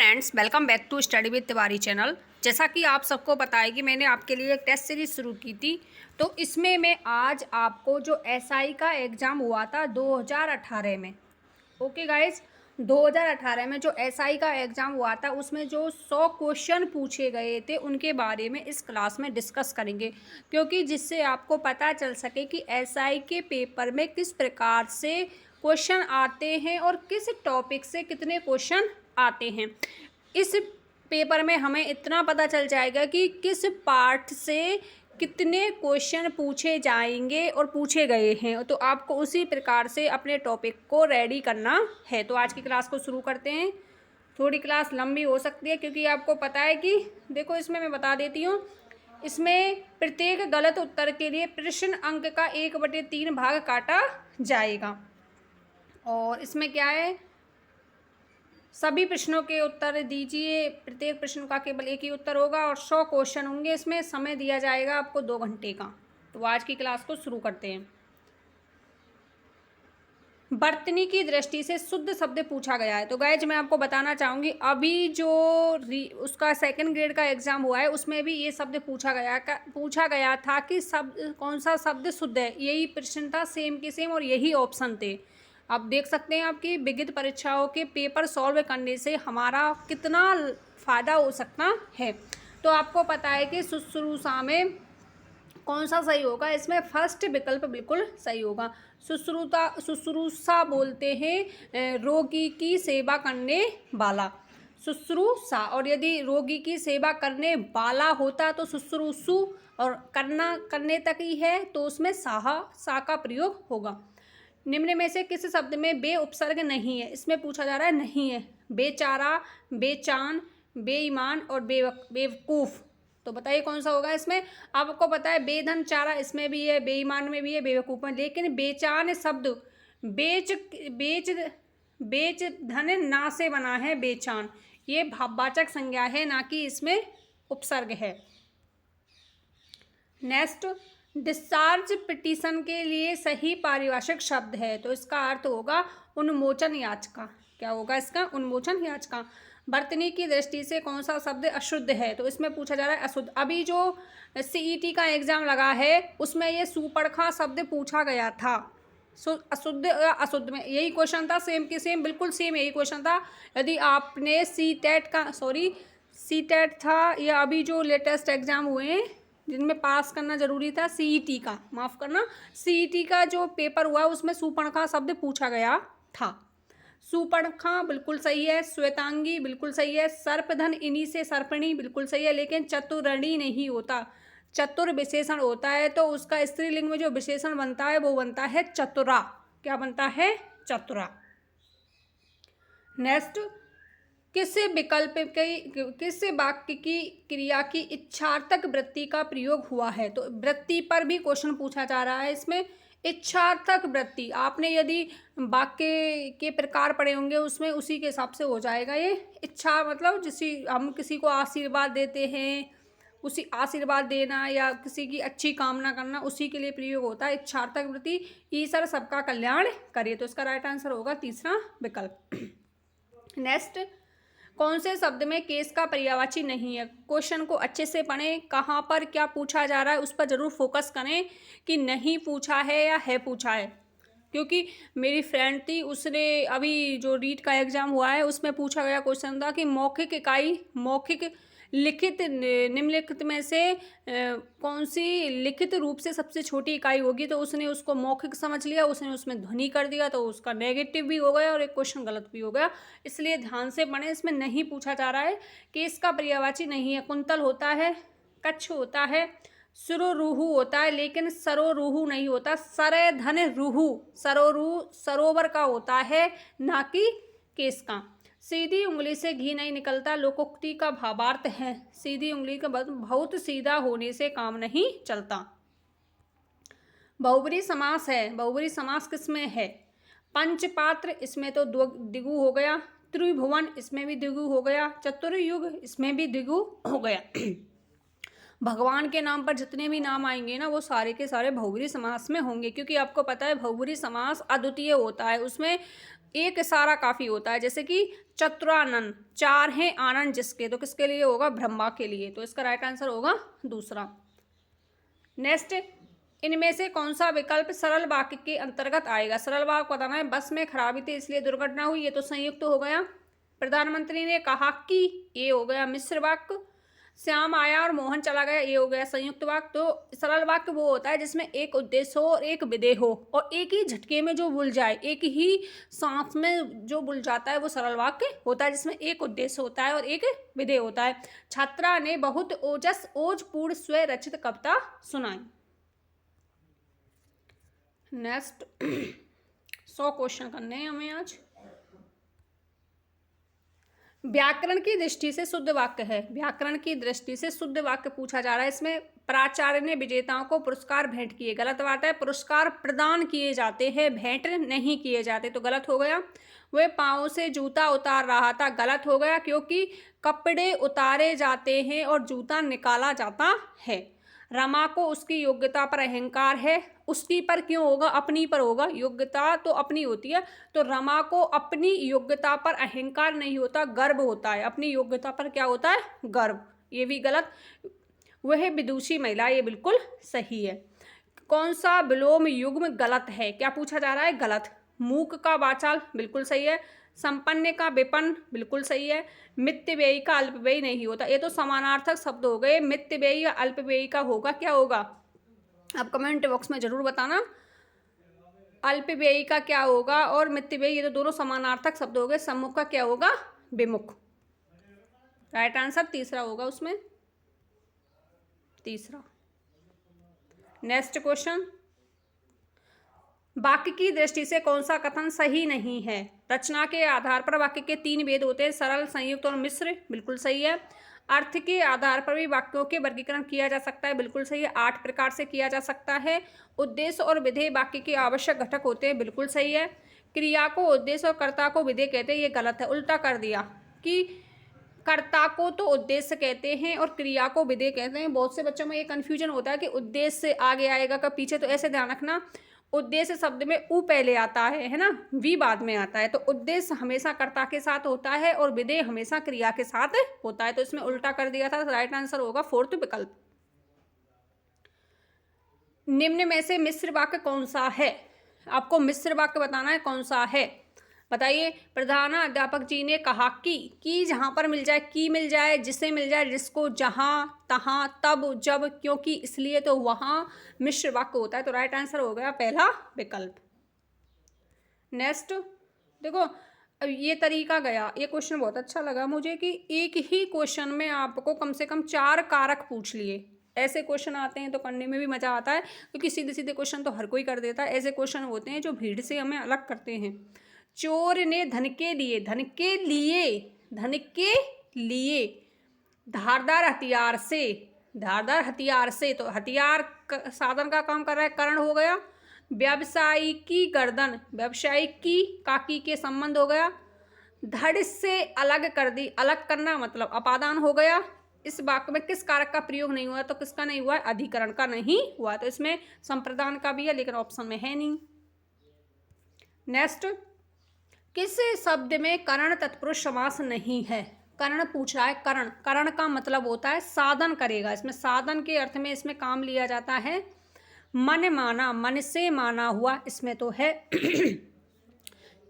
Friends, welcome back to study with Tiwari channel. जैसा कि आप सबको पता है कि मैंने आपके लिए एक टेस्ट सीरीज शुरू की थी, तो इसमें मैं आज आपको जो एसआई का एग्ज़ाम हुआ था 2018 में, ओके गाइज, 2018 में जो एसआई का एग्ज़ाम हुआ था उसमें जो 100 क्वेश्चन पूछे गए थे उनके बारे में इस क्लास में डिस्कस करेंगे, क्योंकि जिससे आपको पता चल सके कि एसआई के पेपर में किस प्रकार से क्वेश्चन आते हैं और किस टॉपिक से कितने क्वेश्चन आते हैं। इस पेपर में हमें इतना पता चल जाएगा कि किस पार्ट से कितने क्वेश्चन पूछे जाएंगे और पूछे गए हैं, तो आपको उसी प्रकार से अपने टॉपिक को रेडी करना है। तो आज की क्लास को शुरू करते हैं। थोड़ी क्लास लंबी हो सकती है क्योंकि आपको पता है कि देखो, इसमें मैं बता देती हूँ, इसमें प्रत्येक गलत उत्तर के लिए प्रश्न अंक का 1/3 भाग काटा जाएगा। और इसमें क्या है, सभी प्रश्नों के उत्तर दीजिए, प्रत्येक प्रश्न का केवल एक ही उत्तर होगा और 100 क्वेश्चन होंगे। इसमें समय दिया जाएगा आपको 2 घंटे का। तो आज की क्लास को शुरू करते हैं। बर्तनी की दृष्टि से शुद्ध शब्द पूछा गया है। तो गाइज मैं आपको बताना चाहूँगी, अभी जो उसका सेकंड ग्रेड का एग्जाम हुआ है उसमें भी ये शब्द पूछा गया था कि शब्द कौन सा शब्द शुद्ध है। यही प्रश्न था, सेम के सेम, और यही ऑप्शन थे। आप देख सकते हैं आपकी विविध परीक्षाओं के पेपर सॉल्व करने से हमारा कितना फ़ायदा हो सकता है। तो आपको पता है कि शुश्रूषा में कौन सा सही होगा, इसमें फर्स्ट विकल्प बिल्कुल सही होगा। शुश्रूषा बोलते हैं रोगी की सेवा करने वाला, शुश्रूषा। और यदि रोगी की सेवा करने वाला होता तो शुश्रूषु, और करने तक ही है तो उसमें सा का प्रयोग होगा। निम्न में से किस शब्द में बे उपसर्ग नहीं है, इसमें पूछा जा रहा है नहीं है। बेचारा, बेचान, बेईमान और बेवकूफ़। तो बताइए कौन सा होगा इसमें। आपको पता है बेधन चारा इसमें भी है, बेईमान में भी है, बेवकूफ़ में। लेकिन बेचान शब्द बेच धन ना से बना है। बेचान ये भाववाचक संज्ञा है, ना कि इसमें उपसर्ग है। नेक्स्ट, डिस्चार्ज पिटीशन के लिए सही पारिभाषिक शब्द है, तो इसका अर्थ होगा उन्मोचन याचिका। क्या होगा इसका? उन्मोचन याचिका। बर्तनी की दृष्टि से कौन सा शब्द अशुद्ध है, तो इसमें पूछा जा रहा है अशुद्ध। अभी जो सीईटी का एग्जाम लगा है उसमें ये सुपरखा शब्द पूछा गया था। अशुद्ध या अशुद्ध में यही क्वेश्चन था, सेम के सेम, बिल्कुल सेम यही क्वेश्चन था। यदि आपने सी टेट था, या अभी जो लेटेस्ट एग्जाम हुए हैं जिनमें पास करना जरूरी था, सीईटी का, माफ़ करना, सीईटी का जो पेपर हुआ उसमें सुपर्णखा शब्द पूछा गया था। सुपर्णखा बिल्कुल सही है। श्वेतांगी बिल्कुल सही है। सर्पधन इन्हीं से सर्पणी बिल्कुल सही है, लेकिन चतुरणी नहीं होता। चतुर विशेषण होता है तो उसका स्त्रीलिंग में जो विशेषण बनता है वो बनता है चतुरा। क्या बनता है? चतुरा। नेक्स्ट, किस वाक्य की क्रिया की इच्छार्थक वृत्ति का प्रयोग हुआ है, तो वृत्ति पर भी क्वेश्चन पूछा जा रहा है। इसमें इच्छार्थक वृत्ति, आपने यदि वाक्य के प्रकार पढ़े होंगे उसमें उसी के हिसाब से हो जाएगा। ये इच्छा मतलब हम किसी को आशीर्वाद देते हैं, उसी आशीर्वाद देना या किसी की अच्छी कामना करना, उसी के लिए प्रयोग होता है इच्छार्थक वृत्ति। ईश्वर सबका कल्याण करे, तो इसका राइट आंसर होगा तीसरा विकल्प। नेक्स्ट, कौन से शब्द में केस का पर्यायवाची नहीं है। क्वेश्चन को अच्छे से पढ़ें, कहाँ पर क्या पूछा जा रहा है उस पर ज़रूर फोकस करें कि नहीं पूछा है या है पूछा है। क्योंकि मेरी फ्रेंड थी, उसने अभी जो रीट का एग्ज़ाम हुआ है उसमें पूछा गया क्वेश्चन था कि मौखिक इकाई, मौखिक लिखित निम्नलिखित में से कौन सी लिखित रूप से सबसे छोटी इकाई होगी, तो उसने उसको मौखिक समझ लिया, उसने उसमें ध्वनि कर दिया, तो उसका नेगेटिव भी हो गया और एक क्वेश्चन गलत भी हो गया। इसलिए ध्यान से पढ़ें, इसमें नहीं पूछा जा रहा है कि इसका पर्यायवाची नहीं है। कुंतल होता है, कच्छ होता है, सुरोरूहु होता है, लेकिन सरोरूहु नहीं होता। सरे धन रूहु, सरोवर का होता है, ना कि केस का। सीधी उंगली से घी नहीं निकलता, लोकोक्ति का भावार्थ है। सीधी उंगली का बहुत सीधा होने से काम नहीं चलता। बहुब्री समास है, बहुब्री समास किसमें है? पंचपात्र, इसमें तो द्विगु हो गया। त्रिभुवन, इसमें भी द्विगु हो गया। चतुर्युग, इसमें भी द्विगु हो गया। भगवान के नाम पर जितने भी नाम आएंगे ना वो सारे के सारे बहुब्री समास में होंगे, क्योंकि आपको पता है बहुब्री समास अद्वितीय होता है। उसमें एक इशारा काफी होता है, जैसे कि चतुरानन, चार हैं आनंद जिसके, तो किसके लिए होगा? ब्रह्मा के लिए। तो इसका राइट आंसर होगा दूसरा। नेक्स्ट, इनमें से कौन सा विकल्प सरल वाक्य के अंतर्गत आएगा? सरल वाक्य बताना है, बस में खराबी थी इसलिए दुर्घटना हुई, ये तो संयुक्त हो गया। प्रधानमंत्री ने कहा कि, ये हो गया मिश्र वाक्य। श्याम आया और मोहन चला गया, ये हो गया संयुक्त वाक्य। तो सरल वाक्य वो होता है जिसमें एक उद्देश्य हो और एक विधेय हो, और एक ही झटके में जो बुल जाए, एक ही सांस में जो बुल जाता है, वो सरल वाक्य होता है जिसमें एक उद्देश्य होता है और एक विधेय होता है। छात्रा ने बहुत ओजपूर्ण स्व रचित कविता सुनाई। नेक्स्ट 100 क्वेश्चन करने हैं हमें आज। व्याकरण की दृष्टि से शुद्ध वाक्य है, व्याकरण की दृष्टि से शुद्ध वाक्य पूछा जा रहा है। इसमें प्राचार्य ने विजेताओं को पुरस्कार भेंट किए, गलत बात है। पुरस्कार प्रदान किए जाते हैं, भेंट नहीं किए जाते, तो गलत हो गया। वह पाँव से जूता उतार रहा था, गलत हो गया, क्योंकि कपड़े उतारे जाते हैं और जूता निकाला जाता है। रमा को उसकी योग्यता पर अहंकार है, उसकी पर क्यों होगा? अपनी पर होगा, योग्यता तो अपनी होती है। तो रमा को अपनी योग्यता पर अहंकार नहीं होता, गर्व होता है। अपनी योग्यता पर क्या होता है? गर्व, ये भी गलत। वह विदुषी महिला, ये बिल्कुल सही है। कौन सा विलोम युग्म गलत है? क्या पूछा जा रहा है? गलत। मूक का वाचाल, बिल्कुल सही है। संपन्न का विपन्न, बिल्कुल सही है। मितव्ययी का अल्पव्ययी नहीं होता, ये तो समानार्थक शब्द हो गए। मितव्ययी या अल्पव्ययी का होगा, क्या होगा? आप कमेंट बॉक्स में जरूर बताना अल्पव्ययी का क्या होगा और मितव्ययी, ये तो दोनों समानार्थक शब्द हो गए। सम्मुख का क्या होगा? विमुख। राइट आंसर तीसरा होगा उसमें, तीसरा। नेक्स्ट क्वेश्चन, वाक्य की दृष्टि से कौन सा कथन सही नहीं है? रचना के आधार पर वाक्य के 3 भेद होते हैं, सरल, संयुक्त और मिश्र, बिल्कुल सही है। अर्थ के आधार पर भी वाक्यों के वर्गीकरण किया जा सकता है, बिल्कुल सही है। 8 प्रकार से किया जा सकता है। उद्देश्य और विधेय वाक्य के आवश्यक घटक होते हैं, बिल्कुल सही है। क्रिया को उद्देश्य और कर्ता को विधेय कहते हैं, ये गलत है, उल्टा कर दिया कि कर्ता को तो उद्देश्य कहते हैं और क्रिया को विधेय कहते हैं। बहुत से बच्चों में ये कन्फ्यूजन होता है कि उद्देश्य से आगे आएगा का पीछे, तो ऐसे ध्यान रखना, उद्देश्य शब्द में उ पहले आता है ना, वी बाद में आता है। तो उद्देश्य हमेशा कर्ता के साथ होता है और विधेय हमेशा क्रिया के साथ होता है, तो इसमें उल्टा कर दिया था। राइट आंसर होगा 4th विकल्प। निम्न में से मिश्र वाक्य कौन सा है? आपको मिश्र वाक्य बताना है कौन सा है, बताइए। प्रधानाध्यापक जी ने कहा कि जहां पर मिल जाए, की मिल जाए, जिसे मिल जाए, जिसको, जहां, तहां, तब, जब, क्योंकि, इसलिए, तो वहां मिश्र वाक्य होता है। तो राइट आंसर हो गया पहला विकल्प। नेक्स्ट देखो, अब ये तरीका गया, ये क्वेश्चन बहुत अच्छा लगा मुझे कि एक ही क्वेश्चन में आपको कम से कम 4 कारक पूछ लिए। ऐसे क्वेश्चन आते हैं तो करने में भी मजा आता है, क्योंकि सीधे सीधे क्वेश्चन तो हर कोई कर देता है। ऐसे क्वेश्चन होते हैं जो भीड़ से हमें अलग करते हैं। चोर ने धन के लिए, धन के लिए, धन के लिए धारदार हथियार से, धारदार हथियार से, तो हथियार साधन का काम कर रहा है, करण हो गया। व्यवसायी की गर्दन, व्यवसायी की काकी के संबंध हो गया। धड़ से अलग कर दी, अलग करना मतलब अपादान हो गया। इस वाक्य में किस कारक का प्रयोग नहीं हुआ? तो किसका नहीं हुआ? अधिकरण का नहीं हुआ। तो इसमें संप्रदान का भी है, लेकिन ऑप्शन में है नहीं। नेक्स्ट, किस शब्द में करण तत्पुरुष समास नहीं है? करण पूछ रहा है, करण, करण का मतलब होता है साधन करेगा। इसमें साधन के अर्थ में इसमें काम लिया जाता है। मन माना, मन से माना हुआ, इसमें तो है।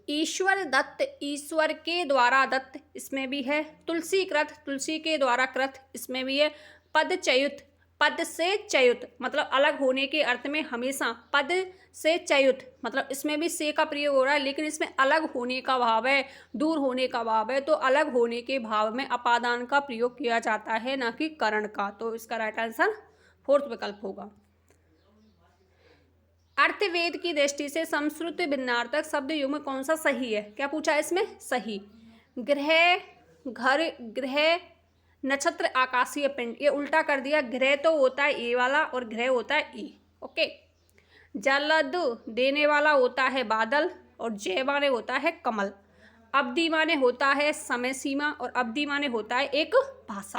ईश्वर दत्त, ईश्वर के द्वारा दत्त, इसमें भी है। तुलसी कृत, तुलसी के द्वारा कृत, इसमें भी है। पद च्युत, पद से च्युत मतलब अलग होने के अर्थ में हमेशा पद से च्युत मतलब इसमें भी से का प्रयोग हो रहा है, लेकिन इसमें अलग होने का भाव है, दूर होने का भाव है। तो अलग होने के भाव में अपादान का प्रयोग किया जाता है, ना कि करण का। तो इसका राइट आंसर 4th विकल्प होगा। अर्थवेद की दृष्टि से संस्कृत भिन्नार्थक शब्द युग्म कौन सा सही है? क्या पूछा है इसमें? सही। गृह, घर, गृह, नक्षत्र, आकाशीय पिंड, ये उल्टा कर दिया। गृह तो होता है ए वाला और गृह होता है ई। ओके। जलद देने वाला होता है बादल और जय माने होता है कमल। अवधि माने होता है समय सीमा और अवधि माने होता है एक भाषा।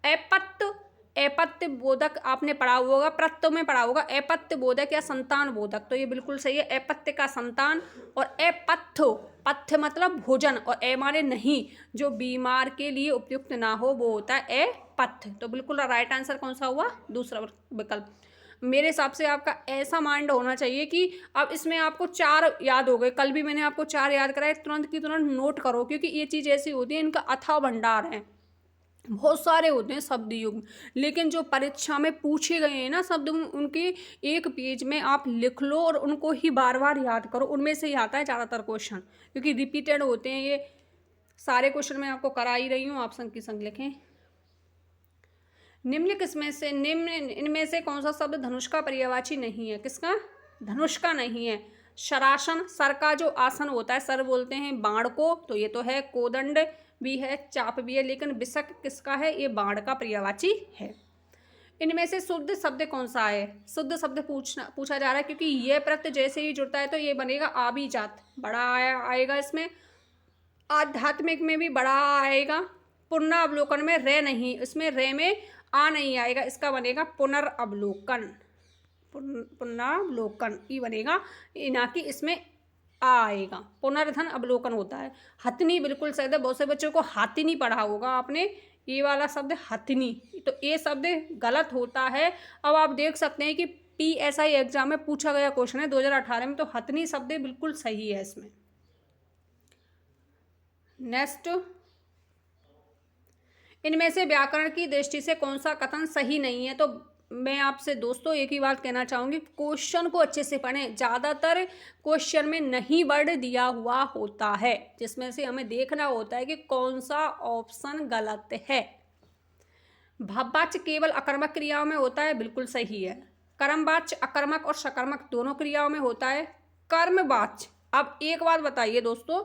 अपत्य, अपत्य बोधक आपने पढ़ा होगा, प्रत्यय में पढ़ा होगा अपत्य बोधक या संतान बोधक, तो ये बिल्कुल सही है। अपत्य का संतान। और अपथ्य, पथ्य मतलब भोजन, और ए माने नहीं, जो बीमार के लिए उपयुक्त ना हो वो होता है अपथ्य। तो बिल्कुल राइट आंसर कौन सा हुआ? दूसरा विकल्प। मेरे हिसाब से आपका ऐसा माइंड होना चाहिए कि अब इसमें आपको 4 याद हो गए, कल भी मैंने आपको 4 याद कराए, तुरंत की तुरंत नोट करो, क्योंकि ये चीज़ ऐसी होती है, इनका अथाह भंडार है, बहुत सारे होते हैं शब्द युग, लेकिन जो परीक्षा में पूछे गए हैं ना शब्द, उनके एक पेज में आप लिख लो और उनको ही बार बार याद करो, उनमें से ही आता है ज़्यादातर क्वेश्चन, क्योंकि रिपीटेड होते हैं ये सारे क्वेश्चन। मैं आपको करा ही रही हूँ, आप संग की संग लिखें। निम्न किसमें से इनमें से कौन सा शब्द धनुष का पर्यायवाची नहीं है? किसका? धनुष का नहीं है। शरासन, सर का जो आसन होता है, सर बोलते हैं बाण को, तो ये तो है। कोदंड भी है, चाप भी है, लेकिन विषक किसका है? ये बाण का पर्यायवाची है। इनमें से शुद्ध शब्द कौन सा है? शुद्ध शब्द पूछा जा रहा है, क्योंकि ये प्रत्यय जैसे ही जुड़ता है तो ये बनेगा आभिजात, बड़ा आएगा इसमें। आध्यात्मिक में भी बड़ा आएगा। पुनरावलोकन में रे नहीं, इसमें रे में आ नहीं आएगा, इसका बनेगा पुनर्वलोकन, पुनरावलोकन ई बनेगा, ना कि इसमें आ आएगा। पुनर्धन अवलोकन होता है। हथनी बिल्कुल सही है, बहुत से बच्चों को हाथिनी पढ़ा होगा आपने, ये वाला शब्द हथनी, तो ये शब्द गलत होता है। अब आप देख सकते हैं कि PSI एग्जाम में पूछा गया क्वेश्चन है 2018 में, तो हथनी शब्द बिल्कुल सही है इसमें। नेक्स्ट, इनमें से व्याकरण की दृष्टि से कौन सा कथन सही नहीं है? तो मैं आपसे दोस्तों एक ही बात कहना चाहूँगी, क्वेश्चन को अच्छे से पढ़ें। ज़्यादातर क्वेश्चन में नहीं वर्ड दिया हुआ होता है, जिसमें से हमें देखना होता है कि कौन सा ऑप्शन गलत है। भाववाच्य केवल अकर्मक क्रियाओं में होता है, बिल्कुल सही है। कर्मवाच्य अकर्मक और सकर्मक दोनों क्रियाओं में होता है। कर्मवाच्य, अब एक बात बताइए दोस्तों,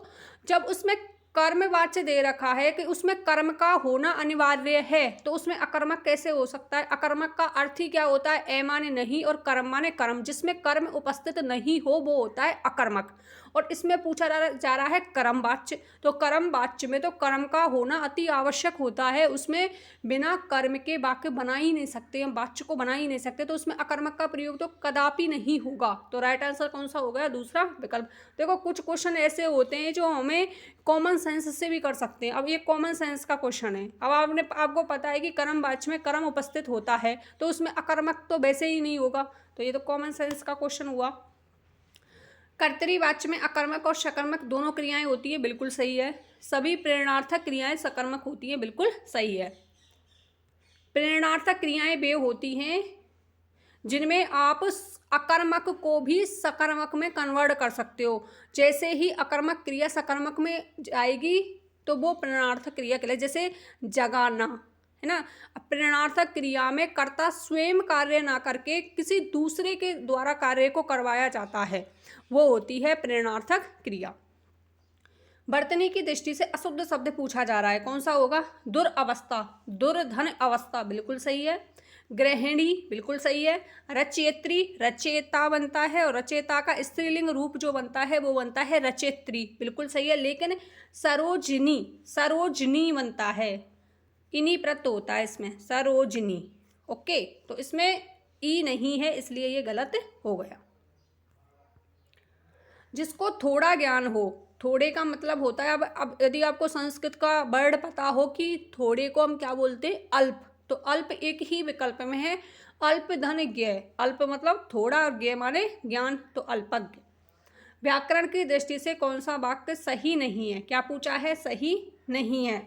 जब उसमें कर्मवाच्य दे रखा है कि उसमें कर्म का होना अनिवार्य है, तो उसमें अकर्मक कैसे हो सकता है? अकर्मक का अर्थ ही क्या होता है? ए माने नहीं और कर्म माने कर्म, जिसमें कर्म उपस्थित नहीं हो वो होता है अकर्मक। और इसमें पूछा जा रहा है कर्मवाच्य, तो कर्मवाच्य में तो कर्म का होना अति आवश्यक होता है, उसमें बिना कर्म के वाक्य बना ही नहीं सकते, हम वाच्य को बना ही नहीं सकते, तो उसमें अकर्मक का प्रयोग तो कदापि नहीं होगा। तो राइट आंसर कौन सा हो गया? दूसरा विकल्प। देखो कुछ क्वेश्चन ऐसे होते हैं जो हमें कॉमन सेंस से भी कर सकते हैं। अब ये कॉमन सेंस का क्वेश्चन है, अब आपको पता है कि कर्मवाच्य में कर्म उपस्थित होता है, तो उसमें अकर्मक तो वैसे ही नहीं होगा, तो ये तो कॉमन सेंस का क्वेश्चन हुआ। कर्तरी-वाच्य में अकर्मक और सकर्मक दोनों क्रियाएं होती है, बिल्कुल सही है। सभी प्रेरणार्थक क्रियाएं सकर्मक होती हैं, बिल्कुल सही है। प्रेरणार्थक क्रियाएं वे होती हैं जिनमें आप अकर्मक को भी सकर्मक में कन्वर्ट कर सकते हो। जैसे ही अकर्मक क्रिया सकर्मक में जाएगी तो वो प्रेरणार्थक क्रिया कहलाए, जैसे जगाना है ना। प्रेरणार्थक क्रिया में कर्ता स्वयं कार्य ना करके किसी दूसरे के द्वारा कार्य को करवाया जाता है, वो होती है प्रेरणार्थक क्रिया। वर्तनी की दृष्टि से अशुद्ध शब्द पूछा जा रहा है, कौन सा होगा? दुरअवस्था, दुर्धन अवस्था, बिल्कुल सही है। गृहिणी, बिल्कुल सही है। रचयित्री, रचयिता बनता है, और रचयिता का स्त्रीलिंग रूप जो बनता है वो बनता है रचयित्री, बिल्कुल सही है। लेकिन सरोजनी, सरोजनी बनता है, इन्हीं प्रत्यय होता है इसमें, सरोजनी। ओके, तो इसमें ई नहीं है, इसलिए ये गलत हो गया। जिसको थोड़ा ज्ञान हो, थोड़े का मतलब होता है, अब यदि आपको संस्कृत का वर्ड पता हो कि थोड़े को हम क्या बोलते हैं? अल्प, तो अल्प एक ही विकल्प में है, अल्प धन ज्ञ। अल्प मतलब थोड़ा और ज्ञ माने ज्ञान, तो अल्पज्ञ। व्याकरण की दृष्टि से कौन सा वाक्य सही नहीं है? क्या पूछा है? सही नहीं है।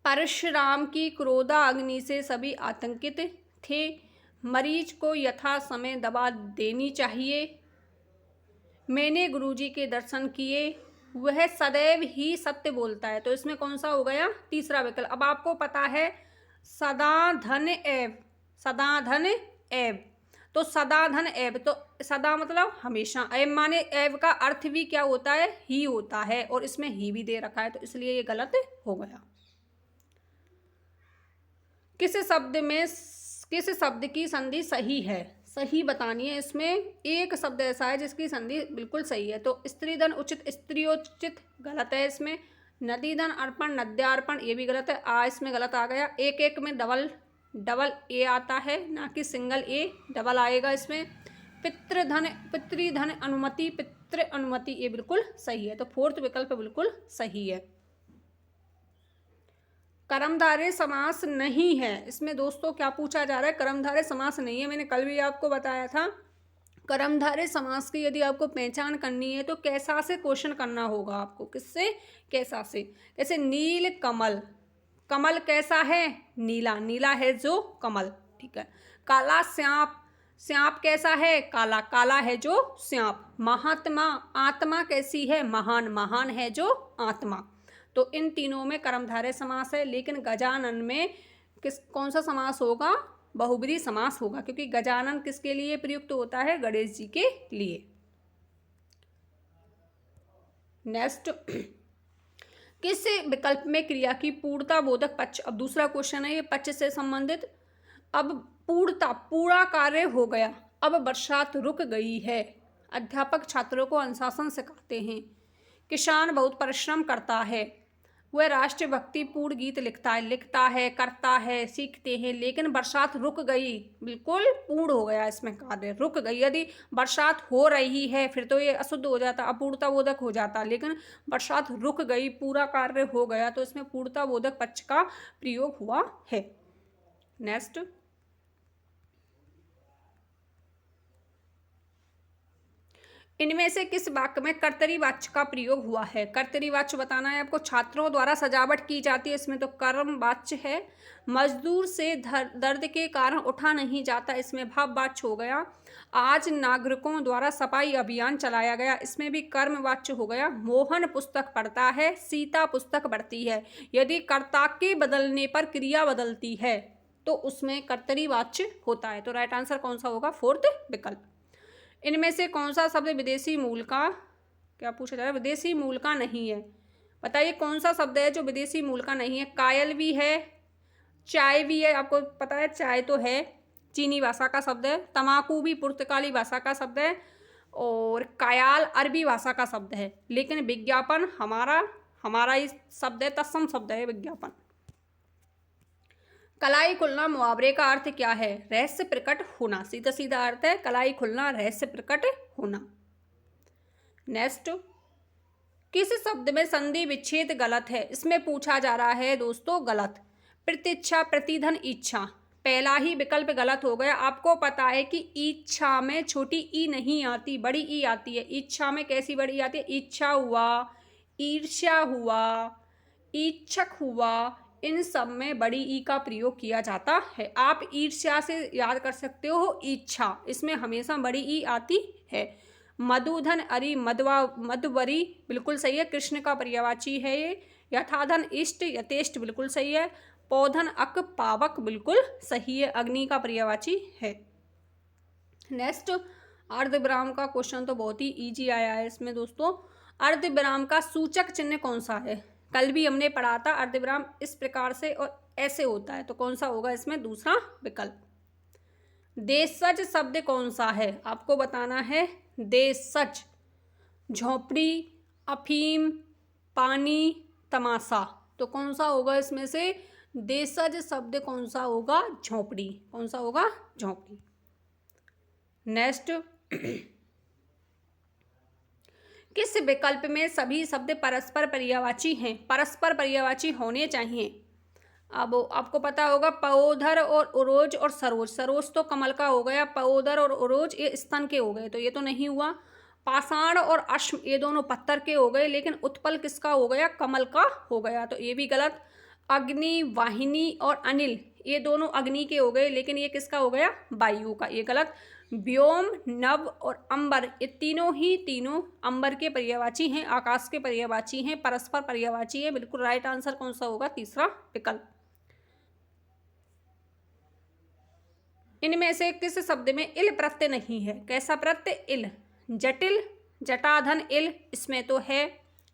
परशुराम की क्रोधा अग्नि से सभी आतंकित थे, मरीज को यथा समय दवा देनी चाहिए, मैंने गुरुजी के दर्शन किए, वह सदैव ही सत्य बोलता है, तो इसमें कौन सा हो गया? तीसरा विकल्प। अब आपको पता है सदा धन एव, सदा धन एव, तो सदा धन एव, तो सदा मतलब हमेशा, एव माने एव का अर्थ भी क्या होता है? ही होता है, और इसमें ही भी दे रखा है, तो इसलिए ये गलत हो गया। किस शब्द की संधि सही है? सही बतानी है। इसमें एक शब्द ऐसा है जिसकी संधि बिल्कुल सही है, तो स्त्रीधन उचित, स्त्रियोचित गलत है इसमें। नदी धन अर्पण, नद्यार्पण, ये भी गलत है। इसमें गलत आ गया। एक एक में डबल ए आता है, ना कि सिंगल ए, डबल आएगा इसमें। पितृधन अनुमति, पितृ अनुमति, ये बिल्कुल सही है। तो फोर्थ विकल्प बिल्कुल सही है। कर्मधारय समास नहीं है, इसमें दोस्तों क्या पूछा जा रहा है? कर्मधारय समास नहीं है। मैंने कल भी आपको बताया था, कर्मधारय समास की यदि आपको पहचान करनी है तो कैसा से क्वेश्चन करना होगा आपको। किससे? कैसा से। जैसे नील कमल, कमल कैसा है? नीला, नीला है जो कमल, ठीक है। काला सांप, सांप कैसा है? काला, काला है जो सांप। महात्मा, आत्मा कैसी है? महान, महान है जो आत्मा। तो इन तीनों में कर्मधारय समास है, लेकिन गजानन में कौन सा समास होगा? बहुब्रीहि समास होगा, क्योंकि गजानन किसके लिए प्रयुक्त होता है? गणेश जी के लिए। नेक्स्ट, किस विकल्प में क्रिया की पूर्णता बोधक पक्ष? अब दूसरा क्वेश्चन है ये पक्ष से संबंधित। अब पूर्णता, पूरा कार्य हो गया, अब बरसात रुक गई है। अध्यापक छात्रों को अनुशासन सिखाते हैं। किसान बहुत परिश्रम करता है। वह राष्ट्रभक्ति पूर्ण गीत लिखता है, करता है, सीखते हैं, लेकिन बरसात रुक गई। बिल्कुल पूर्ण हो गया इसमें कार्य, रुक गई। यदि बरसात हो रही है फिर तो ये अशुद्ध हो जाता, अपूर्णता बोधक हो जाता, लेकिन बरसात रुक गई, पूरा कार्य हो गया, तो इसमें पूर्णता बोधक पक्ष का प्रयोग हुआ है। नेक्स्ट, इनमें से किस वाक्य में कर्तरी वाच्य का प्रयोग हुआ है? कर्तरी वाच्य बताना है आपको। छात्रों द्वारा सजावट की जाती है, इसमें तो कर्म वाच्य है। मजदूर से दर्द के कारण उठा नहीं जाता, इसमें भाव वाच्य हो गया। आज नागरिकों द्वारा सफाई अभियान चलाया गया, इसमें भी कर्म वाच्य हो गया। मोहन पुस्तक पढ़ता है, सीता पुस्तक पढ़ती है। यदि कर्ता के बदलने पर क्रिया बदलती है तो उसमें कर्तरी वाच्य होता है। तो राइट आंसर कौन सा होगा? फोर्थ विकल्प। इनमें से कौन सा शब्द विदेशी मूल का, क्या पूछा जा रहा है? विदेशी मूल का नहीं है। बताइए कौन सा शब्द है जो विदेशी मूल का नहीं है? कायल भी है, चाय भी है, आपको पता है चाय तो है चीनी भाषा का शब्द है। तमाकू भी पुर्तगाली भाषा का शब्द है, और कायाल अरबी भाषा का शब्द है। लेकिन विज्ञापन हमारा ही शब्द है, तत्सम शब्द है विज्ञापन। कलाई खुलना मुहावरे का अर्थ क्या है? रहस्य प्रकट होना, सीधा सीधा अर्थ है कलाई खुलना, रहस्य प्रकट होना। नेक्स्ट, किस शब्द में संधि विच्छेद गलत है? इसमें पूछा जा रहा है दोस्तों गलत। प्रतीक्षा, प्रतिधन, इच्छा, पहला ही विकल्प गलत हो गया। आपको पता है कि इच्छा में छोटी ई नहीं आती, बड़ी ई आती है। इच्छा में कैसी बड़ी आती है? इच्छा हुआ, ईर्ष्या हुआ, इच्छक हुआ, इन सब में बड़ी ई का प्रयोग किया जाता है। आप ईर्ष्या से याद कर सकते हो इच्छा, इसमें हमेशा बड़ी ई आती है। मधुधन अरि मधुवरी बिल्कुल सही है, कृष्ण का पर्यायवाची है ये। यथाधन इष्ट, यथेष्ट बिल्कुल सही है। पौधन अक पावक बिल्कुल सही है, अग्नि का पर्यायवाची है। नेक्स्ट, अर्धविराम का क्वेश्चन तो बहुत ही इजी आया है इसमें दोस्तों। अर्धविराम का सूचक चिन्ह कौन सा है? कल भी हमने पढ़ा था, अर्धविराम इस प्रकार से और ऐसे होता है, तो कौन सा होगा इसमें? दूसरा विकल्प। देशज शब्द कौन सा है? आपको बताना है। देशज, झोपड़ी, अफीम, पानी, तमाशा, तो कौन सा होगा इसमें से? देशज शब्द कौन सा होगा? झोपड़ी। कौन सा होगा? झोपड़ी। नेक्स्ट, किस विकल्प में सभी शब्द परस्पर पर्यायवाची हैं? परस्पर पर्यायवाची होने चाहिए। अब आपको पता होगा पओधर और उरोज और सरोज, सरोज तो कमल का हो गया, पओधर और उरोज ये स्तन के हो गए, तो ये तो नहीं हुआ। पाषाण और अश्म ये दोनों पत्थर के हो गए, लेकिन उत्पल किसका हो गया? कमल का हो गया, तो ये भी गलत। अग्नि, वाहिनी और अनिल ये दोनों अग्नि के हो गए, लेकिन ये किसका हो गया? वायु का, ये गलत। व्योम, नभ और अंबर ये तीनों अंबर के पर्यायवाची हैं, आकाश के पर्यायवाची हैं, परस्पर पर्यायवाची है। बिल्कुल राइट आंसर कौन सा होगा? तीसरा विकल्प। इनमें से किस शब्द में इल प्रत्यय नहीं है? कैसा प्रत्यय? इल। जटिल, जटाधन इल, इसमें तो है।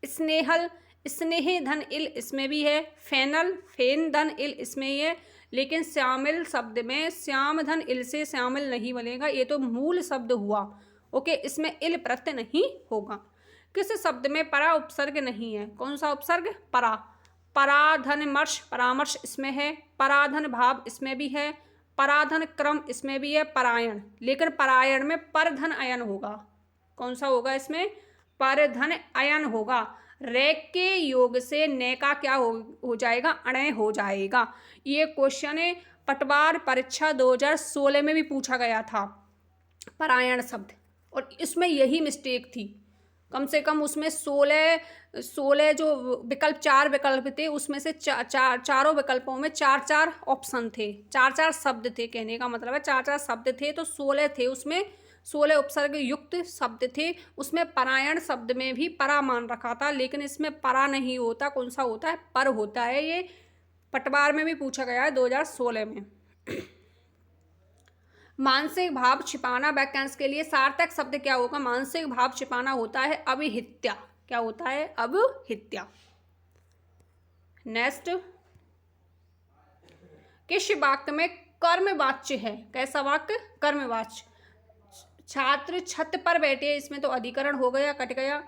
स्नेहल, स्नेह धन इल, इसमें भी है। फेनल, फेन धन इल, इसमें ही है। लेकिन श्यामिल शब्द में श्याम धन इल से श्यामिल नहीं बनेगा, ये तो मूल शब्द हुआ। ओके, इसमें इल प्रत्यय नहीं होगा। किस शब्द में परा उपसर्ग नहीं है? कौन सा उपसर्ग? परा। पराधन मर्श, परामर्श इसमें है, पराधन भाव इसमें भी है, पराधन क्रम इसमें भी है, परायण, लेकिन परायण में परधन अयन होगा। कौन सा होगा? इसमें परधन अयन होगा। रेक के योग से ने का क्या हो जाएगा? अणय हो जाएगा। ये क्वेश्चन पटवार परीक्षा 2016 में भी पूछा गया था, परायण शब्द, और इसमें यही मिस्टेक थी। कम से कम उसमें 16 जो विकल्प, 4 विकल्प थे, उसमें से चारों विकल्पों में 4 ऑप्शन थे, 4 शब्द थे, कहने का मतलब है 4 शब्द थे, तो 16 थे, उसमें 16 उपसर्ग युक्त शब्द थे। उसमें परायण शब्द में भी परा मान रखा था, लेकिन इसमें परा नहीं होता। कौन सा होता है? पर होता है। ये पटवार में भी पूछा गया है 2016 में। मानसिक भाव छिपाना, वाक्यांश के लिए सार्थक शब्द क्या होगा? मानसिक भाव छिपाना होता है अभिहित्या। क्या होता है? अभिहित्या। नेक्स्ट, किस वाक्य में कर्मवाच्य है? कैसा वाक्य? कर्मवाच्य। छात्र छत पर बैठे, इसमें तो अधिकरण हो गया, कट गया।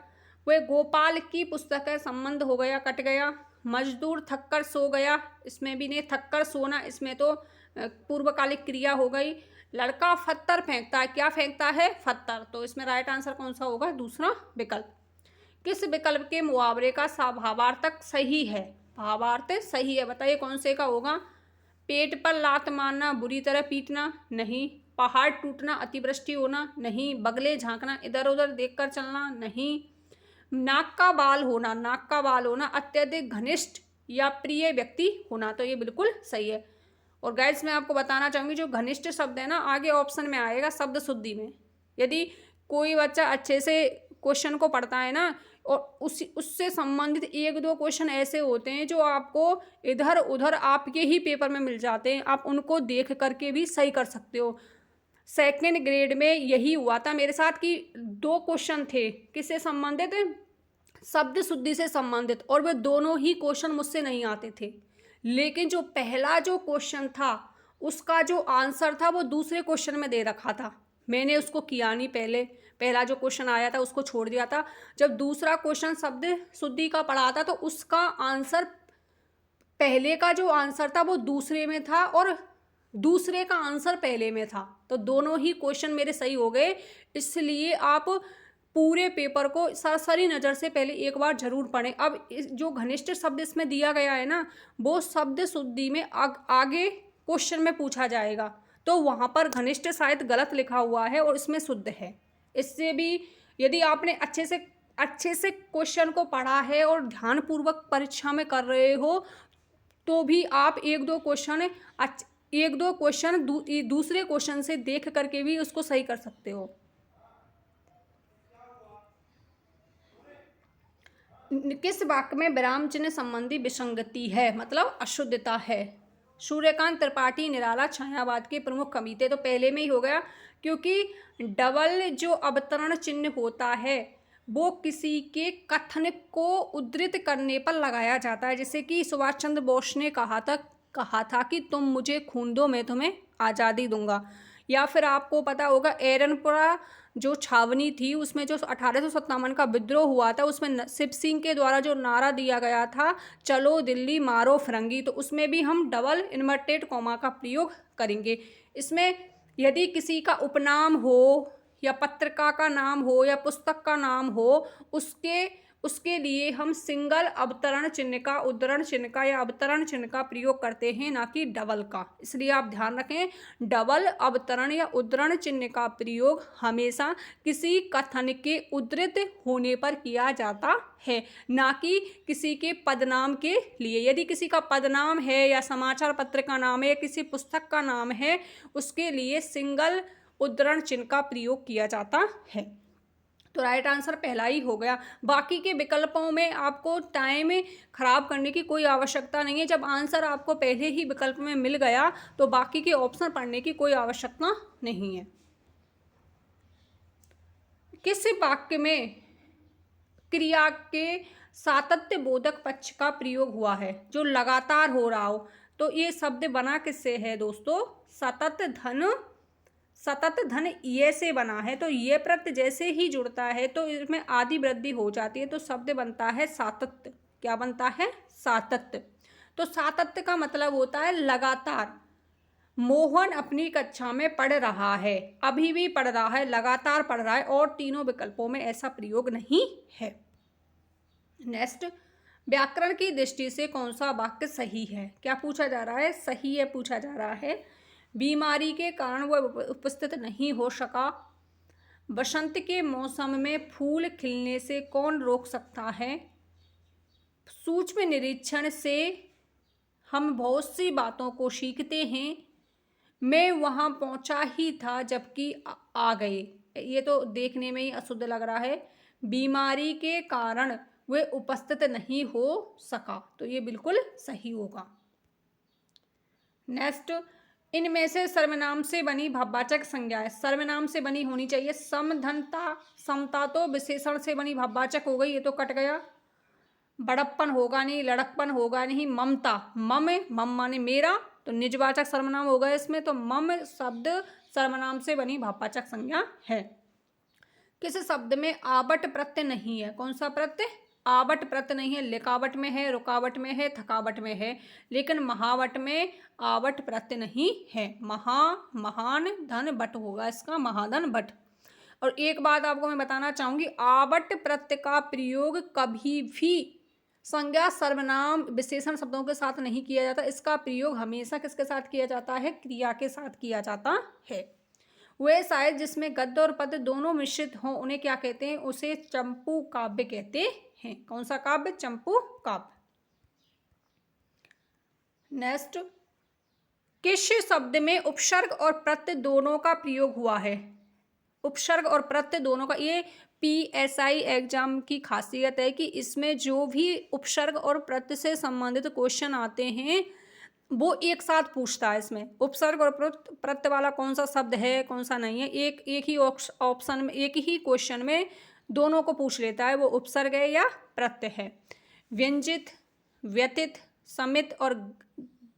वे गोपाल की पुस्तक है, संबंध हो गया, कट गया। मजदूर थककर सो गया, इसमें भी नहीं, थककर सोना, इसमें तो पूर्वकालिक क्रिया हो गई। लड़का पत्थर फेंकता है, क्या फेंकता है? पत्थर, तो इसमें राइट आंसर कौन सा होगा? दूसरा विकल्प। किस विकल्प के मुहावरे का भावार्थक सही है? भावार्थ सही है, बताइए कौन से का होगा? पेट पर लात मारना, बुरी तरह पीटना, नहीं। पहाड़ टूटना, अतिवृष्टि होना, नहीं। बगले झांकना, इधर उधर देखकर चलना, नहीं। नाक का बाल होना, नाक का बाल होना, अत्यधिक घनिष्ठ या प्रिय व्यक्ति होना, तो ये बिल्कुल सही है। और गाइस मैं आपको बताना चाहूँगी, जो घनिष्ठ शब्द है ना, आगे ऑप्शन में आएगा शब्द शुद्धि में। यदि कोई बच्चा अच्छे से क्वेश्चन को पढ़ता है ना, और उससे संबंधित 1-2 क्वेश्चन ऐसे होते हैं जो आपको इधर उधर आपके ही पेपर में मिल जाते हैं, आप उनको देख करके भी सही कर सकते हो। सेकेंड ग्रेड में यही हुआ था मेरे साथ कि 2 क्वेश्चन थे, किससे संबंधित? शब्द शुद्धि से संबंधित, और वे दोनों ही क्वेश्चन मुझसे नहीं आते थे। लेकिन जो पहला जो क्वेश्चन था, उसका जो आंसर था वो दूसरे क्वेश्चन में दे रखा था, मैंने उसको किया नहीं। पहला जो क्वेश्चन आया था उसको छोड़ दिया था। जब दूसरा क्वेश्चन शब्द शुद्धि का पढ़ा था, तो उसका आंसर, पहले का जो आंसर था वो दूसरे में था, और दूसरे का आंसर पहले में था, तो दोनों ही क्वेश्चन मेरे सही हो गए। इसलिए आप पूरे पेपर को सरसरी नज़र से पहले एक बार जरूर पढ़ें। अब जो घनिष्ठ शब्द इसमें दिया गया है ना, वो शब्द शुद्धि में आगे क्वेश्चन में पूछा जाएगा, तो वहाँ पर घनिष्ठ शायद गलत लिखा हुआ है और इसमें शुद्ध है। इससे भी यदि आपने अच्छे से क्वेश्चन को पढ़ा है और ध्यानपूर्वक परीक्षा में कर रहे हो, तो भी आप एक दो क्वेश्चन दूसरे क्वेश्चन से देख करके भी उसको सही कर सकते हो। किस वाक्य में विराम चिन्ह संबंधी विसंगति है? मतलब अशुद्धता है। सूर्यकांत त्रिपाठी निराला छायावाद के प्रमुख कवि थे, तो पहले में ही हो गया, क्योंकि डबल जो अवतरण चिन्ह होता है वो किसी के कथन को उद्धृत करने पर लगाया जाता है। जैसे कि सुभाष चंद्र बोस ने कहा था कि तुम मुझे खून दो, मैं तुम्हें आज़ादी दूंगा। या फिर आपको पता होगा एरनपुरा जो छावनी थी, उसमें जो 1857 का विद्रोह हुआ था, उसमें शिव सिंह के द्वारा जो नारा दिया गया था, चलो दिल्ली मारो फिरंगी, तो उसमें भी हम डबल इन्वर्टेड कॉमा का प्रयोग करेंगे। इसमें यदि किसी का उपनाम हो या पत्रिका का नाम हो या पुस्तक का नाम हो, उसके लिए हम सिंगल अवतरण चिन्ह का, उद्धरण चिन्ह का या अवतरण चिन्ह का प्रयोग करते हैं, ना कि डबल का। इसलिए आप ध्यान रखें, डबल अवतरण या उद्धरण चिन्ह का प्रयोग हमेशा किसी कथन के उद्धृत होने पर किया जाता है, ना कि किसी के पदनाम के लिए। यदि किसी का पदनाम है या समाचार पत्र का नाम है या किसी पुस्तक का नाम है, उसके लिए सिंगल उद्धरण चिन्ह का प्रयोग किया जाता है। तो राइट आंसर पहला ही हो गया। बाकी के विकल्पों में आपको टाइम खराब करने की कोई आवश्यकता नहीं है। जब आंसर आपको पहले ही विकल्प में मिल गया तो बाकी के ऑप्शन पढ़ने की कोई आवश्यकता नहीं है। किस वाक्य में क्रिया के सातत्य बोधक पक्ष का प्रयोग हुआ है, जो लगातार हो रहा हो? तो ये शब्द बना किससे है दोस्तों? सतत धन सतत धन ये से बना है, तो ये प्रत्यय जैसे ही जुड़ता है तो इसमें आदि वृद्धि हो जाती है, तो शब्द बनता है सातत्य। क्या बनता है? सातत्य। तो सातत्य का मतलब होता है लगातार। मोहन अपनी कक्षा में पढ़ रहा है, अभी भी पढ़ रहा है, लगातार पढ़ रहा है, और तीनों विकल्पों में ऐसा प्रयोग नहीं है। नेक्स्ट, व्याकरण की दृष्टि से कौन सा वाक्य सही है? क्या पूछा जा रहा है? सही है पूछा जा रहा है। बीमारी के कारण वह उपस्थित नहीं हो सका। बसंत के मौसम में फूल खिलने से कौन रोक सकता है? सूक्ष्म निरीक्षण से हम बहुत सी बातों को सीखते हैं। मैं वहां पहुंचा ही था जबकि आ गए। ये तो देखने में ही अशुद्ध लग रहा है। बीमारी के कारण वे उपस्थित नहीं हो सका, तो ये बिल्कुल सही होगा। नेक्स्ट, इनमें से सर्वनाम से बनी भाववाचक संज्ञाएं। सर्वनाम से बनी होनी चाहिए। समधनता, समता तो विशेषण से बनी भाववाचक हो गई, ये तो कट गया। बड़प्पन होगा नहीं, लड़कपन होगा नहीं। ममता, मम, मम माने मेरा, तो निजवाचक सर्वनाम होगा इसमें, तो मम शब्द सर्वनाम से बनी भाववाचक संज्ञा है। किस शब्द में आवट प्रत्यय नहीं है? कौन सा प्रत्यय? आवट प्रत्यय नहीं है। लिखावट में है, रुकावट में है, थकावट में है, लेकिन महावट में आवट प्रत्यय नहीं है। महा, महान, धन, बट होगा इसका, महाधन बट। और एक बात आपको मैं बताना चाहूंगी, आवट प्रत्यय का प्रयोग कभी भी संज्ञा, सर्वनाम, विशेषण शब्दों के साथ नहीं किया जाता। इसका प्रयोग हमेशा किसके साथ किया जाता है? क्रिया के साथ किया जाता है। वे शायद जिसमें गद्य और पद्य दोनों मिश्रित हों उन्हें क्या कहते हैं? उसे चंपू काव्य कहते हैं। कौन सा काव्य? चंपू काव्य। नेक्स्ट, किस शब्द में उपसर्ग और प्रत्यय दोनों का प्रयोग हुआ है? उपसर्ग और प्रत्यय दोनों का, ये PSI एग्जाम की खासियत है कि इसमें जो भी उपसर्ग और प्रत्यय से संबंधित क्वेश्चन आते हैं वो एक साथ पूछता है। इसमें उपसर्ग और प्रत्यय वाला कौन सा शब्द है, कौन सा नहीं है, एक ही ऑप्शन में, एक ही क्वेश्चन में दोनों को पूछ लेता है, वो उपसर्ग है या प्रत्यय है। व्यंजित, व्यथित, समित और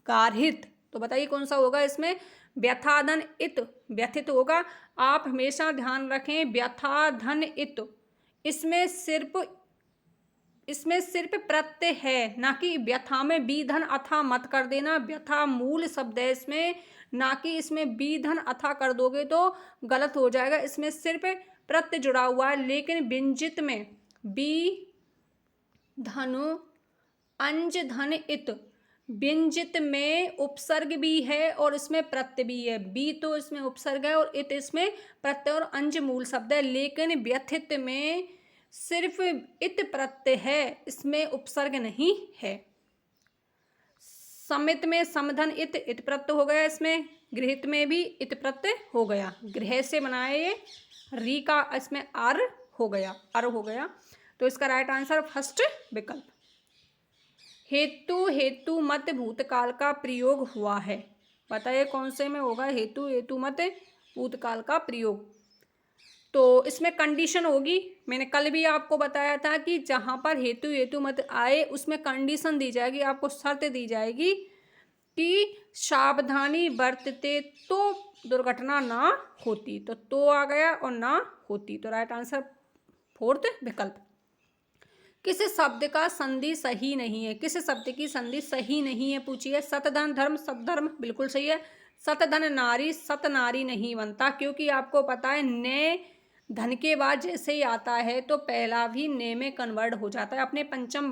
गार्हित, तो बताइए कौन सा होगा इसमें? व्यथाधन इत, व्यथित होगा। आप हमेशा ध्यान रखें, व्यथाधन इत, इसमें सिर्फ प्रत्यय है, ना कि व्यथा में बी धन अथा मत कर देना। व्यथा मूल शब्द है इसमें, ना कि इसमें बी धन अथा कर दोगे तो गलत हो जाएगा। इसमें सिर्फ प्रत्यय जुड़ा हुआ है। लेकिन व्यंजित में बी धनु अंज धन इत, व्यंजित में उपसर्ग भी है और इसमें प्रत्यय भी है। बी तो इसमें उपसर्ग है और इत इसमें प्रत्यय और अंज मूल शब्द है। लेकिन व्यथित में सिर्फ इत प्रत्यय है, इसमें उपसर्ग नहीं है। समित में समधन इत प्रत्यय हो गया इसमें। गृहित में भी इत प्रत्यय हो गया। गृह से बनाया ये, री का इसमें अर हो गया, अर हो गया। तो इसका राइट आंसर फर्स्ट विकल्प। हेतु, हेतु मत भूतकाल का प्रयोग हुआ है। बताइए कौन से में होगा हेतु, हेतु मत भूतकाल का प्रयोग? तो इसमें कंडीशन होगी। मैंने कल भी आपको बताया था कि जहाँ पर हेतु, हेतु मत आए उसमें कंडीशन दी जाएगी, आपको शर्त दी जाएगी कि सावधानी बरतते तो दुर्घटना ना होती। तो आ गया और ना होती, तो राइट आंसर फोर्थ विकल्प। किस शब्द का संधि सही नहीं है? किस शब्द की संधि सही नहीं है पूछिए? सतधन धर्म, सतधर्म बिल्कुल सही है। सतधन नारी, सत नारी नहीं बनता, क्योंकि आपको पता है ने धन के बाद जैसे ही आता है तो पहला भी ने में कन्वर्ट हो जाता है, अपने पंचम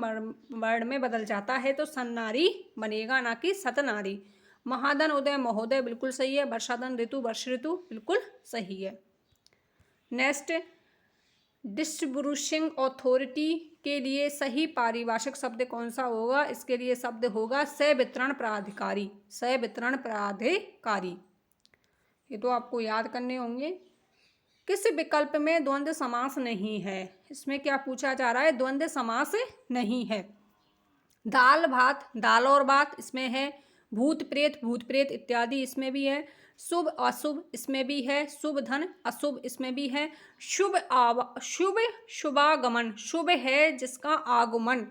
वर्ण में बदल जाता है, तो सन्नारी बनेगा, ना कि सतनारी। महाधन उदय, महोदय बिल्कुल सही है। वर्षाधन ऋतु, वर्ष ऋतु बिल्कुल सही है। नेक्स्ट, डिस्ट्रीब्यूशन अथॉरिटी के लिए सही पारिभाषिक शब्द कौन सा होगा? इसके लिए शब्द होगा सवितरण प्राधिकारी। सवितरण प्राधिकारी, ये तो आपको याद करने होंगे। किस विकल्प में द्वंद्व समास नहीं है? इसमें क्या पूछा जा रहा है? द्वंद्व समास नहीं है। दाल भात, दाल और भात इसमें है। भूत प्रेत इत्यादि इसमें भी है। शुभ अशुभ इसमें भी है। शुभ धन अशुभ इसमें भी है। शुभ शुभागमन, शुभ है जिसका आगमन,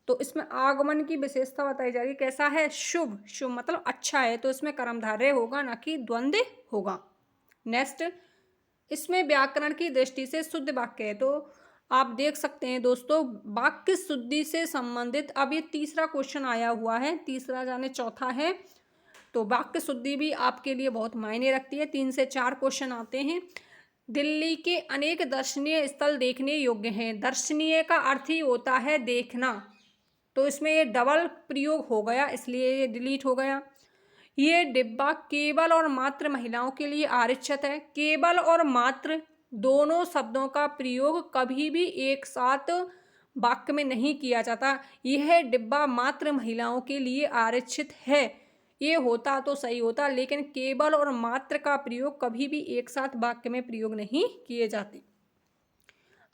तो इसमें आगमन की विशेषता बताई जा रही है। कैसा है? शुभ, शुभ मतलब अच्छा है, तो इसमें कर्मधारय होगा, ना कि द्वंद्व होगा। नेक्स्ट, इसमें व्याकरण की दृष्टि से शुद्ध वाक्य है। तो आप देख सकते हैं दोस्तों, वाक्य शुद्धि से संबंधित अब ये तीसरा क्वेश्चन आया हुआ है, तीसरा जाने चौथा है। तो वाक्य शुद्धि भी आपके लिए बहुत मायने रखती है। 3 से 4 क्वेश्चन आते हैं। दिल्ली के अनेक दर्शनीय स्थल देखने योग्य हैं। दर्शनीय का अर्थ ही होता है देखना, तो इसमें ये डबल प्रयोग हो गया, इसलिए ये डिलीट हो गया। ये डिब्बा केवल और मात्र महिलाओं के लिए आरक्षित है। केवल और मात्र दोनों शब्दों का प्रयोग कभी भी एक साथ वाक्य में नहीं किया जाता। यह डिब्बा मात्र महिलाओं के लिए आरक्षित है, ये होता तो सही होता, लेकिन केवल और मात्र का प्रयोग कभी भी एक साथ वाक्य में प्रयोग नहीं किए जाते।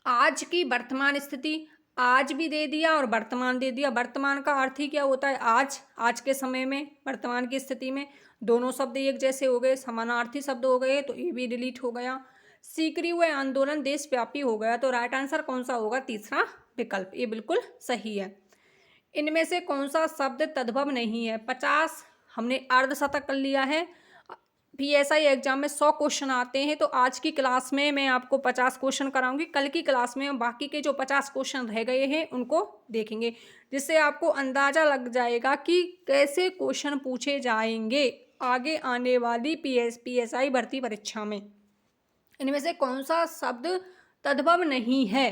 आज की वर्तमान स्थिति, आज भी दे दिया और वर्तमान दे दिया। वर्तमान का अर्थ ही क्या होता है? आज, आज के समय में, वर्तमान की स्थिति में दोनों शब्द एक जैसे हो गए, समानार्थी शब्द हो गए, तो ये भी डिलीट हो गया। सीकरी हुए आंदोलन देशव्यापी हो गया, तो राइट आंसर कौन सा होगा? तीसरा विकल्प, ये बिल्कुल सही है। इनमें से कौन सा शब्द तद्भव नहीं है? 50 हमने अर्धशतक कर लिया है। PSI एग्जाम में 100 क्वेश्चन आते हैं, तो आज की क्लास में मैं आपको 50 क्वेश्चन कराऊंगी। कल की क्लास में हम बाकी के जो 50 क्वेश्चन रह गए हैं उनको देखेंगे, जिससे आपको अंदाजा लग जाएगा कि कैसे क्वेश्चन पूछे जाएंगे आगे आने वाली PSI भर्ती परीक्षा में। इनमें से कौन सा शब्द तद्भव नहीं है?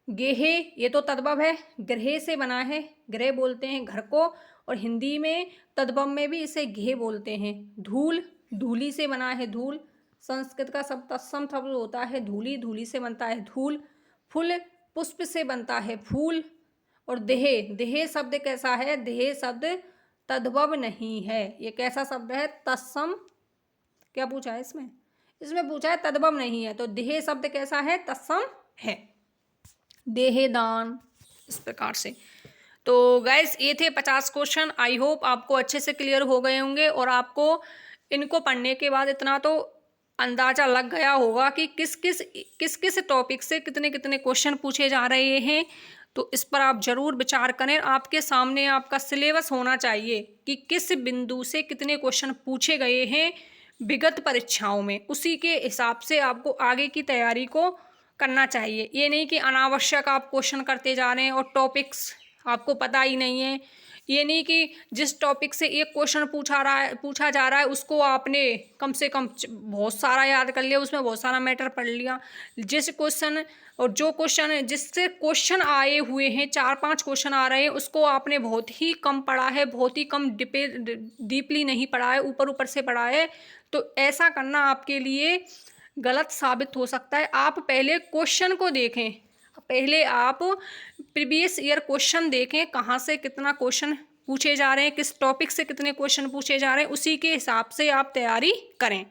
गेहे, ये तो तद्भव है, ग्रह से बना है, ग्रह बोलते हैं घर को, और हिंदी में तद्भव में भी इसे घेह बोलते हैं। धूल, धूली से बना है धूल, संस्कृत का सब तत्सम शब्द होता है धूली, धूली से बनता है धूल। फूल, पुष्प से बनता है फूल। और देह, देह शब्द कैसा है? देह शब्द तद्भव नहीं है। ये कैसा शब्द है? तत्सम। क्या पूछा है इसमें? इसमें पूछा है तद्भव नहीं है, तो देह शब्द कैसा है? तत्सम है। देहदान, इस प्रकार से। तो गाइस, ये थे 50 क्वेश्चन। आई होप आपको अच्छे से क्लियर हो गए होंगे, और आपको इनको पढ़ने के बाद इतना तो अंदाजा लग गया होगा कि किस किस टॉपिक से कितने कितने क्वेश्चन पूछे जा रहे हैं। तो इस पर आप जरूर विचार करें। आपके सामने आपका सिलेबस होना चाहिए कि किस बिंदु से कितने क्वेश्चन पूछे गए हैं विगत परीक्षाओं में, उसी के हिसाब से आपको आगे की तैयारी को करना चाहिए। ये नहीं कि अनावश्यक आप क्वेश्चन करते जा रहे हैं और टॉपिक्स आपको पता ही नहीं है। ये नहीं कि जिस टॉपिक से एक क्वेश्चन पूछा जा रहा है उसको आपने कम से कम बहुत सारा याद कर लिया, उसमें बहुत सारा मैटर पढ़ लिया। जिस क्वेश्चन और जो क्वेश्चन जिससे क्वेश्चन आए हुए हैं, 4-5 क्वेश्चन आ रहे हैं, उसको आपने बहुत ही कम पढ़ा है, बहुत ही कम डीपली नहीं पढ़ा है, ऊपर ऊपर से पढ़ा है। तो ऐसा करना आपके लिए गलत साबित हो सकता है। आप पहले क्वेश्चन को देखें, पहले आप प्रीवियस ईयर क्वेश्चन देखें, कहाँ से कितना क्वेश्चन पूछे जा रहे हैं, किस टॉपिक से कितने क्वेश्चन पूछे जा रहे हैं, उसी के हिसाब से आप तैयारी करें।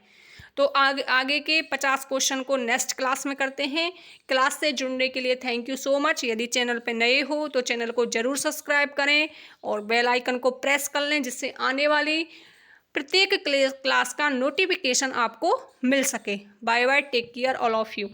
तो आगे के 50 क्वेश्चन को नेक्स्ट क्लास में करते हैं। क्लास से जुड़ने के लिए थैंक यू सो मच। यदि चैनल पर नए हो तो चैनल को ज़रूर सब्सक्राइब करें और बेल आइकन को प्रेस कर लें, जिससे आने वाली प्रत्येक क्लास का नोटिफिकेशन आपको मिल सके। Bye bye, take care all of you.